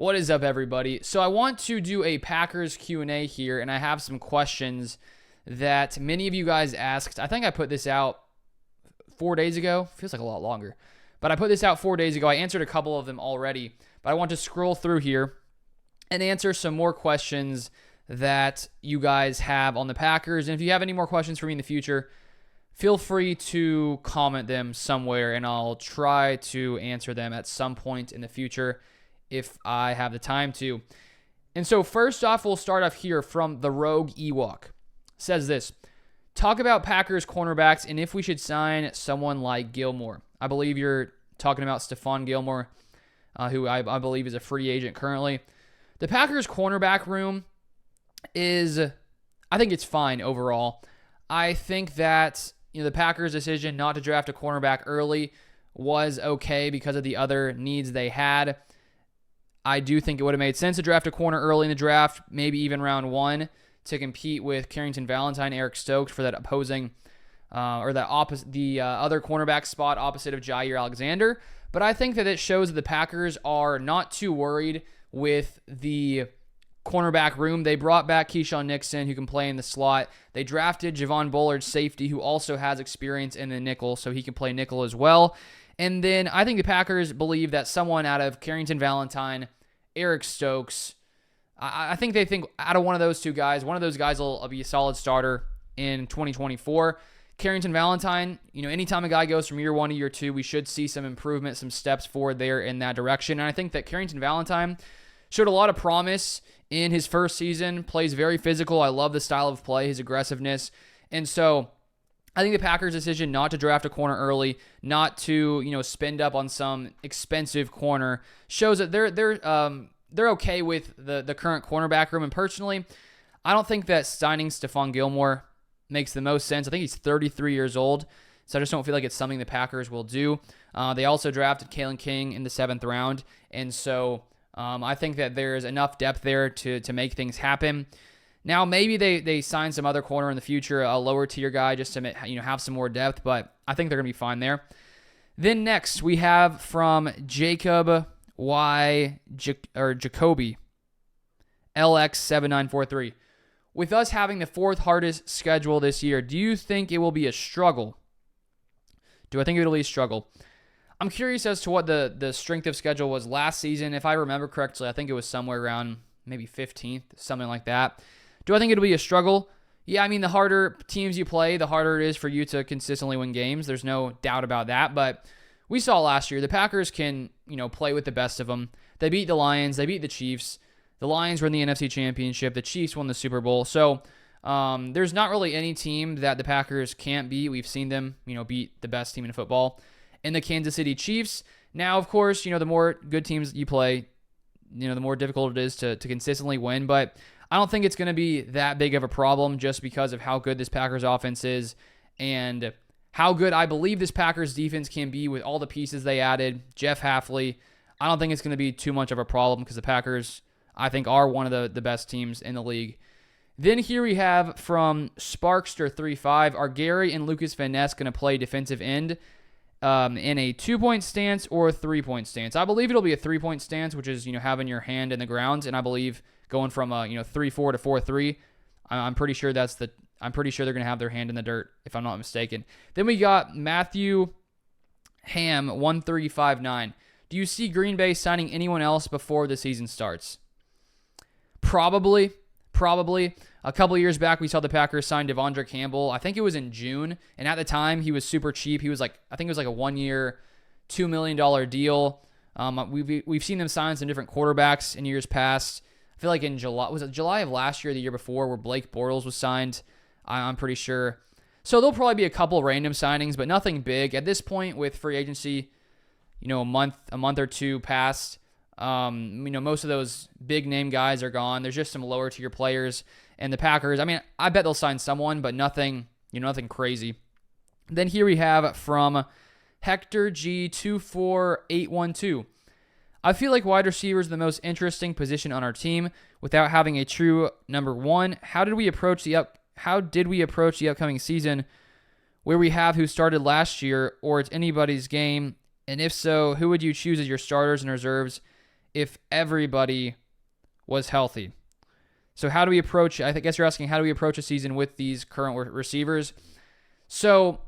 What is up, everybody? So I want to do a Packers Q&A here, and I have some questions that many of you guys asked. I think I put this out 4 days ago. Feels like a lot longer. But I put this out 4 days ago. I answered a couple of them already, but I want to scroll through here and answer some more questions that you guys have on the Packers. And if you have any more questions for me in the future, feel free to comment them somewhere, and I'll try to answer them at some point in the future if I have the time to. And so first off, we'll start off here from the Rogue Ewok. Says this: talk about Packers cornerbacks and if we should sign someone like Gilmore. I believe you're talking about Stefon Gilmore, who I believe is a free agent currently. The Packers cornerback room I think it's fine overall. I think that the Packers' decision not to draft a cornerback early was okay because of the other needs they had. I do think it would have made sense to draft a corner early in the draft, maybe even round one, to compete with Carrington Valentine, Eric Stokes for that opposing the other cornerback spot opposite of Jair Alexander. But I think that it shows that the Packers are not too worried with the cornerback room. They brought back Keyshawn Nixon, who can play in the slot. They drafted Javon Bullard, safety, who also has experience in the nickel, so he can play nickel as well. And then I think the Packers believe that someone out of Carrington Valentine, Eric Stokes, I think they think out of one of those two guys, one of those guys will be a solid starter in 2024. Carrington Valentine, anytime a guy goes from year one to year two, we should see some improvement, some steps forward there in that direction. And I think that Carrington Valentine showed a lot of promise in his first season, plays very physical. I love the style of play, his aggressiveness. And so I think the Packers' decision not to draft a corner early, not to spend up on some expensive corner, shows that they're okay with the current cornerback room. And personally, I don't think that signing Stefon Gilmore makes the most sense. I think he's 33 years old, so I just don't feel like it's something the Packers will do. They also drafted Kalen King in the 7th round, and so I think that there's enough depth there to make things happen. Now, maybe they sign some other corner in the future, a lower tier guy, just to have some more depth, but I think they're going to be fine there. Then next, we have from Jacob Jacoby, LX7943. With us having the 4th hardest schedule this year, do you think it will be a struggle? Do I think it will be a struggle? I'm curious as to what the strength of schedule was last season. If I remember correctly, I think it was somewhere around maybe 15th, something like that. Do I think it'll be a struggle? Yeah, I mean, the harder teams you play, the harder it is for you to consistently win games. There's no doubt about that. But we saw last year, the Packers can, play with the best of them. They beat the Lions. They beat the Chiefs. The Lions were in the NFC Championship. The Chiefs won the Super Bowl. So there's not really any team that the Packers can't beat. We've seen them, beat the best team in football in the Kansas City Chiefs. Now, of course, the more good teams you play, the more difficult it is to consistently win. But I don't think it's going to be that big of a problem just because of how good this Packers offense is and how good I believe this Packers defense can be with all the pieces they added. Jeff Hafley, I don't think it's going to be too much of a problem because the Packers, I think, are one of the best teams in the league. Then here we have from Sparkster35, are Gary and Lucas Van Ness going to play defensive end in a 2-point stance or a 3-point stance? I believe it'll be a 3-point stance, which is, having your hand in the ground, and I believe going from 3-4 to 4-3. I'm pretty sure they're going to have their hand in the dirt, if I'm not mistaken. Then we got Matthew Ham 1359. Do you see Green Bay signing anyone else before the season starts? Probably. A couple of years back, we saw the Packers sign Devondre Campbell. I think it was in June, and at the time, he was super cheap. He was I think it was like a 1-year, $2 million deal. We've seen them sign some different quarterbacks in years past. I feel like in July, was it July of last year or the year before, where Blake Bortles was signed? I'm pretty sure. So there'll probably be a couple random signings, but nothing big. At this point with free agency, a month or two past, most of those big name guys are gone. There's just some lower tier players. And the Packers, I bet they'll sign someone, but nothing crazy. Then here we have from Hector G24812. I feel like wide receiver is the most interesting position on our team without having a true number one. How did we approach the upcoming season where we have who started last year, or it's anybody's game? And if so, who would you choose as your starters and reserves if everybody was healthy. So how do we approach, I guess you're asking, how do we approach a season with these current receivers? So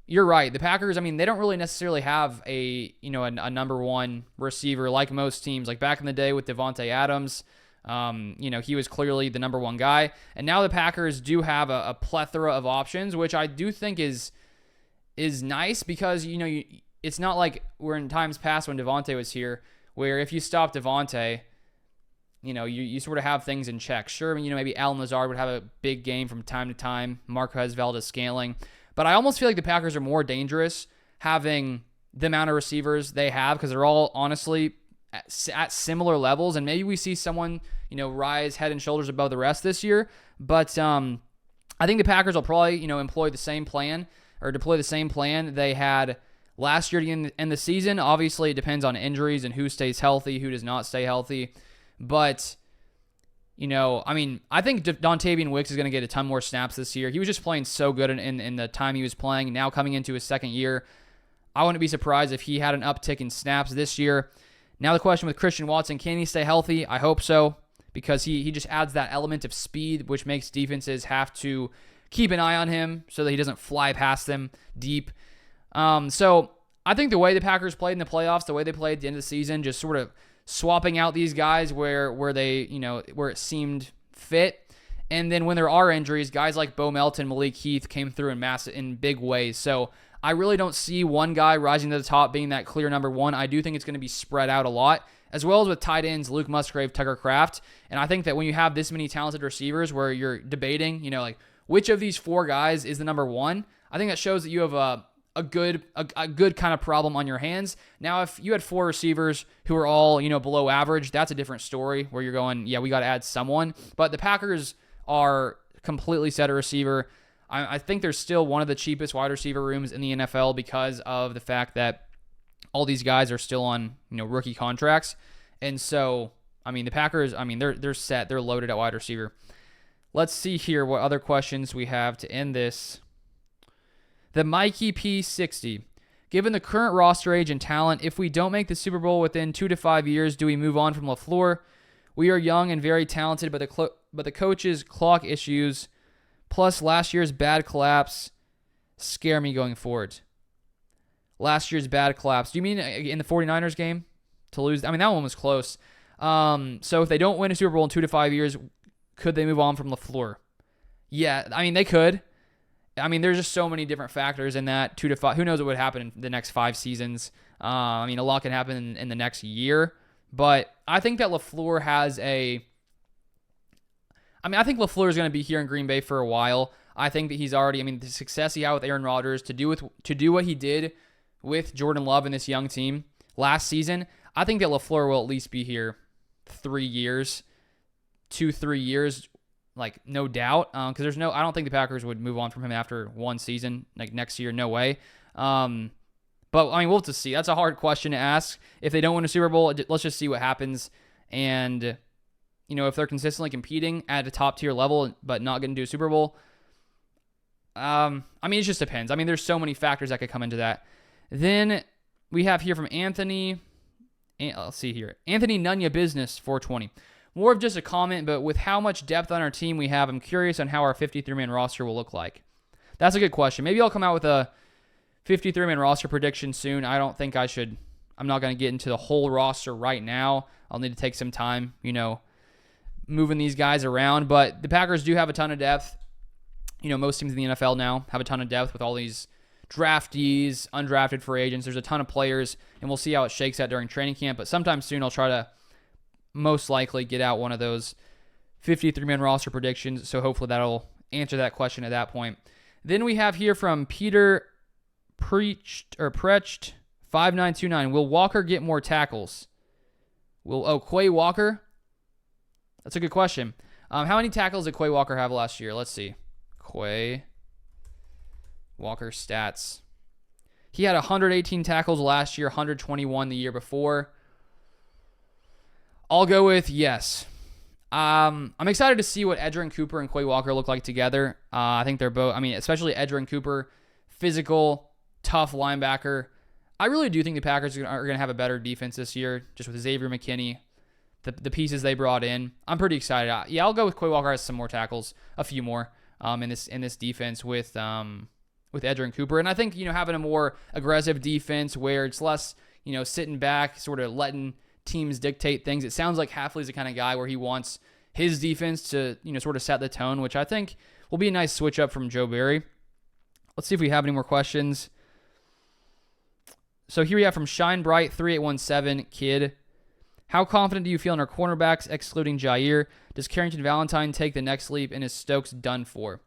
you're right. The Packers, I mean, they don't really necessarily have a number one receiver like most teams. Like back in the day with Devontae Adams, he was clearly the number one guy. And now the Packers do have a plethora of options, which I do think is nice because, it's not like we're in times past when Devontae was here, where if you stop Devontae, you sort of have things in check. Sure, maybe Allen Lazard would have a big game from time to time, Marquez Valdes-Scantling. But I almost feel like the Packers are more dangerous having the amount of receivers they have because they're all honestly at similar levels. And maybe we see someone, rise head and shoulders above the rest this year. But I think the Packers will probably, employ the same plan or deploy the same plan they had last year to end the season. Obviously, it depends on injuries and who stays healthy, who does not stay healthy. But, I think Dontavian Wicks is going to get a ton more snaps this year. He was just playing so good in the time he was playing. Now coming into his second year, I wouldn't be surprised if he had an uptick in snaps this year. Now the question with Christian Watson, can he stay healthy? I hope so, because he just adds that element of speed, which makes defenses have to keep an eye on him so that he doesn't fly past them deep. So I think the way the Packers played in the playoffs, the way they played at the end of the season, just sort of swapping out these guys where they, where it seemed fit. And then when there are injuries, guys like Bo Melton, Malik Heath came through in big ways. So I really don't see one guy rising to the top being that clear number one. I do think it's going to be spread out a lot, as well as with tight ends, Luke Musgrave, Tucker Kraft. And I think that when you have this many talented receivers where you're debating, like which of these four guys is the number one, I think that shows that you have a good kind of problem on your hands. Now, if you had four receivers who are all, below average, that's a different story where you're going, yeah, we got to add someone. But the Packers are completely set at receiver. I think they're still one of the cheapest wide receiver rooms in the NFL because of the fact that all these guys are still on, rookie contracts. And so, the Packers, they're set. They're loaded at wide receiver. Let's see here what other questions we have to end this. The Mikey P60. Given the current roster age and talent, if we don't make the Super Bowl within 2 to 5 years, do we move on from LaFleur? We are young and very talented, but the coach's clock issues plus last year's bad collapse scare me going forward. Last year's bad collapse. Do you mean in the 49ers game to lose? That one was close. So if they don't win a Super Bowl in 2 to 5 years, could they move on from LaFleur? Yeah, they could. There's just so many different factors in that 2 to 5. Who knows what would happen in the next 5 seasons? A lot can happen in the next year. But I think that LaFleur has I think LaFleur is going to be here in Green Bay for a while. I think that he's already, the success he had with Aaron Rodgers to do what he did with Jordan Love and this young team last season. I think that LaFleur will at least be here 3 years, 2-3 years. No doubt, because I don't think the Packers would move on from him after one season, next year, no way. But we'll have to see. That's a hard question to ask. If they don't win a Super Bowl, let's just see what happens. And, if they're consistently competing at a top tier level, but not going to do a Super Bowl, it just depends. There's so many factors that could come into that. Then we have here from Anthony. Let's see here. Anthony Nunya Business 420. More of just a comment, but with how much depth on our team we have, I'm curious on how our 53-man roster will look like. That's a good question. Maybe I'll come out with a 53-man roster prediction soon. I don't think I should. I'm not going to get into the whole roster right now. I'll need to take some time, moving these guys around. But the Packers do have a ton of depth. Most teams in the NFL now have a ton of depth with all these draftees, undrafted free agents. There's a ton of players, and we'll see how it shakes out during training camp. But sometime soon I'll try to most likely get out one of those 53-man roster predictions. So hopefully that'll answer that question at that point. Then we have here from Peter Precht 5929. Will Walker get more tackles? Quay Walker? That's a good question. How many tackles did Quay Walker have last year? Let's see. Quay Walker stats. He had 118 tackles last year, 121 the year before. I'll go with yes. I'm excited to see what Edgerrin Cooper and Quay Walker look like together. I think they're both, especially Edgerrin Cooper, physical, tough linebacker. I really do think the Packers are going to have a better defense this year, just with Xavier McKinney, the pieces they brought in. I'm pretty excited. Yeah, I'll go with Quay Walker as some more tackles, a few more in this defense with Edgerrin Cooper. And I think, having a more aggressive defense where it's less, sitting back, sort of letting teams dictate things. It sounds like Hafley's the kind of guy where he wants his defense to, sort of set the tone, which I think will be a nice switch up from Joe Barry. Let's see if we have any more questions. So here we have from Shine Bright 3817 Kid. How confident do you feel in our cornerbacks, excluding Jair? Does Carrington Valentine take the next leap, and is Stokes done for?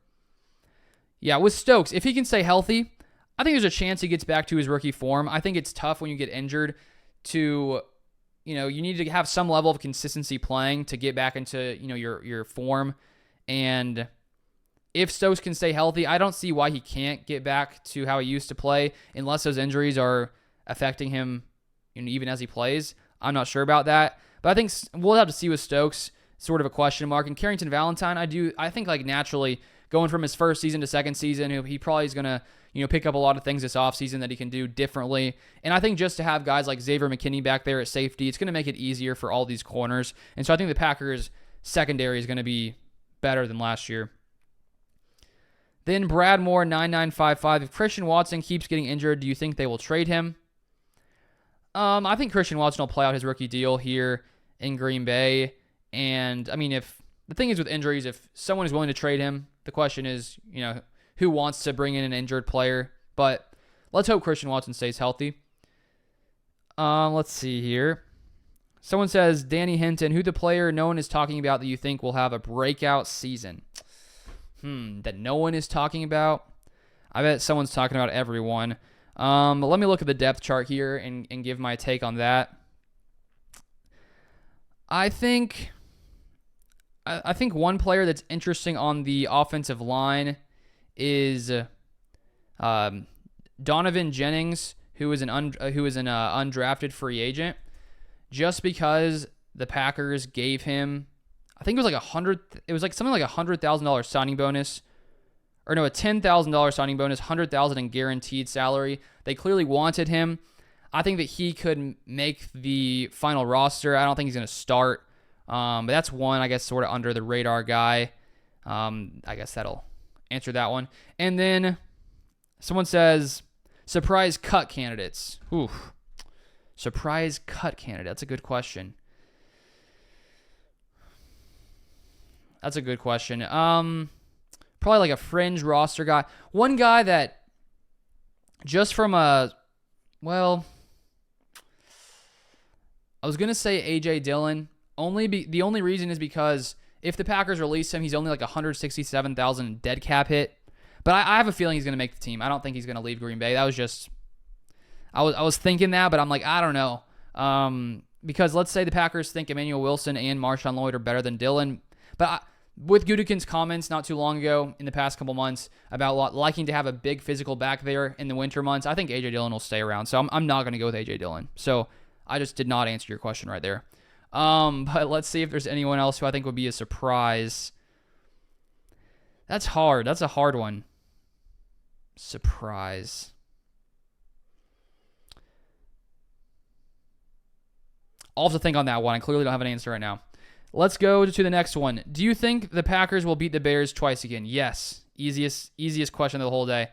Yeah, with Stokes, if he can stay healthy, I think there's a chance he gets back to his rookie form. I think it's tough when you get injured to, you need to have some level of consistency playing to get back into, your form. And if Stokes can stay healthy, I don't see why he can't get back to how he used to play unless those injuries are affecting him, even as he plays. I'm not sure about that. But I think we'll have to see with Stokes, sort of a question mark. And Carrington Valentine, I think naturally going from his first season to second season, he probably is going to, pick up a lot of things this offseason that he can do differently. And I think just to have guys like Xavier McKinney back there at safety, it's going to make it easier for all these corners. And so I think the Packers' secondary is going to be better than last year. Then Brad Moore 9955. If Christian Watson keeps getting injured, do you think they will trade him? I think Christian Watson will play out his rookie deal here in Green Bay. And if the thing is with injuries, if someone is willing to trade him, the question is, who wants to bring in an injured player? But let's hope Christian Watson stays healthy. Let's see here. Someone says, Danny Hinton, who the player no one is talking about that you think will have a breakout season? That no one is talking about? I bet someone's talking about everyone. Let me look at the depth chart here and give my take on that. I think one player that's interesting on the offensive line is Donovan Jennings, who is an undrafted free agent, just because the Packers gave him, I think it was something like $100,000 signing bonus, or no, a $10,000 signing bonus, $100,000 in guaranteed salary. They clearly wanted him. I think that he could make the final roster. I don't think he's going to start. But that's one, I guess, sort of under the radar guy. I guess that'll answer that one. And then someone says, surprise cut candidates. Oof. Surprise cut candidate. That's a good question. Probably like a fringe roster guy. One guy that just from I was going to say AJ Dillon. The only reason is because if the Packers release him, he's only like $167,000 dead cap hit. But I have a feeling he's going to make the team. I don't think he's going to leave Green Bay. That was just, I was thinking that, but I'm like, I don't know. Because let's say the Packers think Emmanuel Wilson and Marshawn Lloyd are better than Dillon. But with Gutekunst's comments not too long ago in the past couple months about liking to have a big physical back there in the winter months, I think AJ Dillon will stay around. So I'm not going to go with AJ Dillon. So I just did not answer your question right there. But let's see if there's anyone else who I think would be a surprise. That's hard. That's a hard one. Surprise. I'll have to think on that one. I clearly don't have an answer right now. Let's go to the next one. Do you think the Packers will beat the Bears twice again? Yes. Easiest question of the whole day.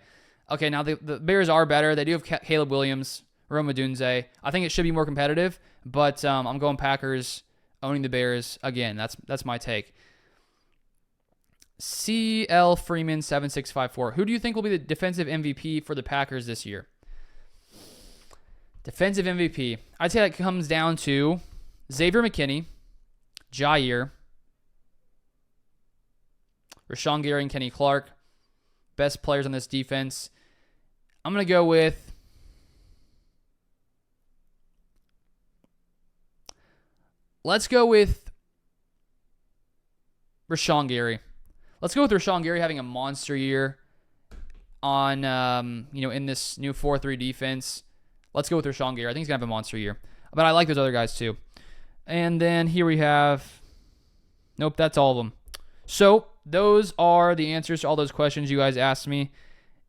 Okay, now the Bears are better. They do have Caleb Williams, Rome Odunze. I think it should be more competitive, but I'm going Packers owning the Bears again. That's my take. CL Freeman 7654. Who do you think will be the defensive MVP for the Packers this year? Defensive MVP. I'd say that comes down to Xavier McKinney, Jair, Rashawn Gary, and Kenny Clark. Best players on this defense. I'm going to go with let's go with Rashawn Gary. Let's go with Rashawn Gary having a monster year on in this new 4-3 defense. Let's go with Rashawn Gary. I think he's going to have a monster year. But I like those other guys too. And then here we have, nope, that's all of them. So those are the answers to all those questions you guys asked me.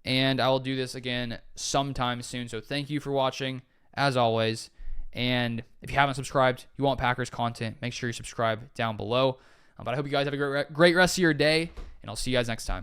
And I will do this again sometime soon. So thank you for watching, as always. And if you haven't subscribed, you want Packers content, make sure you subscribe down below. But I hope you guys have a great rest of your day, and I'll see you guys next time.